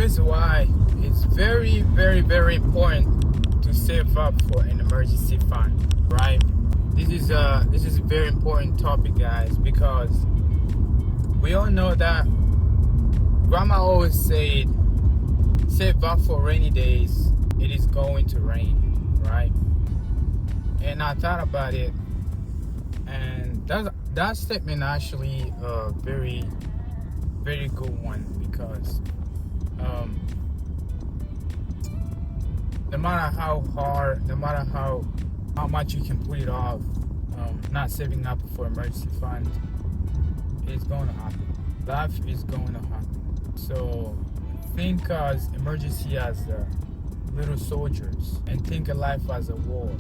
is why it's very, very, very important to save up for an emergency fund, right? This is a very important topic, guys, because we all know that grandma always said, save up for rainy days. It is going to rain, right? And I thought about it, and that statement actually a very, very good one, because no matter how hard, no matter how much you can put it off, not saving up for emergency fund, it's going to happen. Life is going to happen. So think as emergency as little soldiers, and think of life as a war.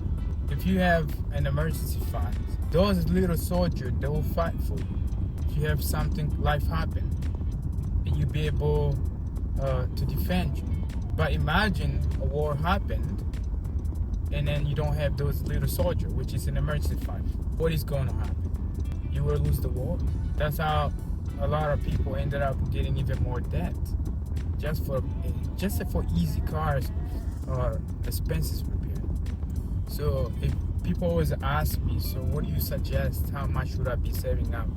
If you have an emergency fund, those little soldiers, they will fight for you. If you have something, life happen, and you'll be able to defend you. But imagine a war happened, and then you don't have those little soldiers, which is an emergency fund. What is going to happen? You will lose the war. That's how a lot of people ended up getting even more debt, just for easy cars or expenses repair. So if people always ask me, so what do you suggest? How much should I be saving up?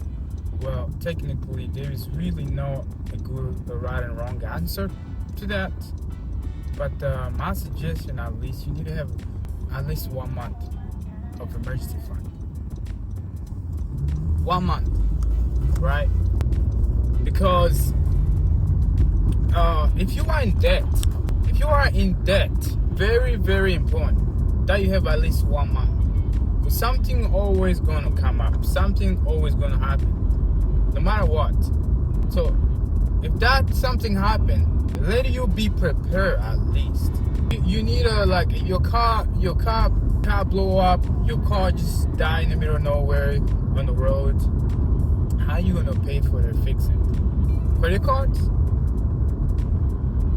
Well, technically, there is really no a good, a right and wrong answer to that. But my suggestion, at least, you need to have at least 1 month of emergency fund. 1 month, right? Because if you are in debt, very, very important that you have at least 1 month. Because something always gonna come up. Something always gonna happen, no matter what. So if that something happen, let you be prepared at least. You need your car blow up, your car just die in the middle of nowhere on the road. How you gonna pay for the fixing? Credit cards?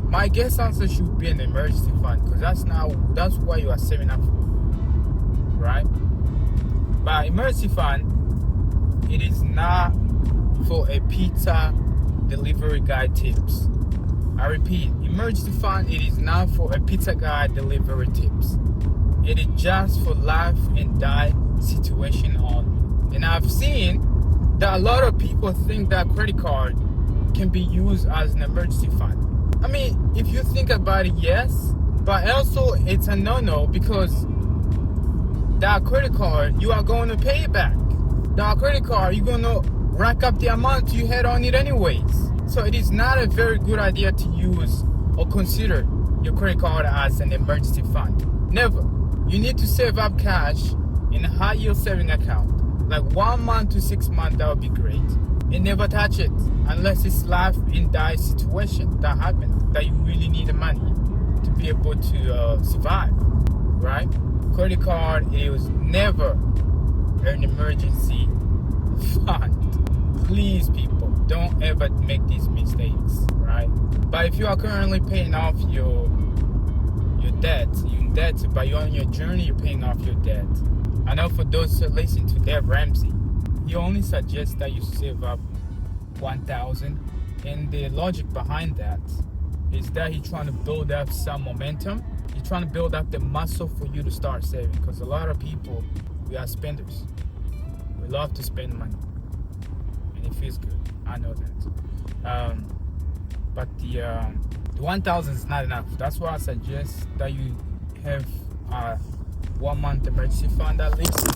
My guess answer should be an emergency fund, because that's why you are saving up for, right? But emergency fund, it is not for a pizza delivery guy tips. I repeat, emergency fund, it is not for a pizza guy delivery tips. It is just for life and die situation only. And I've seen that a lot of people think that credit card can be used as an emergency fund. I mean, if you think about it, yes, but also it's a no-no, because that credit card, you are going to pay it back. That credit card, you're going to rack up the amount you had on it anyways. So it is not a very good idea to use or consider your credit card as an emergency fund. Never. You need to save up cash in a high yield saving account. Like 1 month to 6 months, that would be great. And never touch it unless it's life and die situation that happened, that you really need the money to be able to survive, right? Credit card, it was never an emergency fund. Please, people, don't ever make these mistakes, right? But if you are currently paying off your debt, you're in debt, but you're on your journey, you're paying off your debt. I know for those who listen to Dave Ramsey, he only suggests that you save up $1,000, and the logic behind that is that he's trying to build up some momentum. He's trying to build up the muscle for you to start saving, because a lot of people, we are spenders. We love to spend money, and it feels good. I know that. But the 1,000 is not enough. That's why I suggest that you have a 1 month emergency fund at least.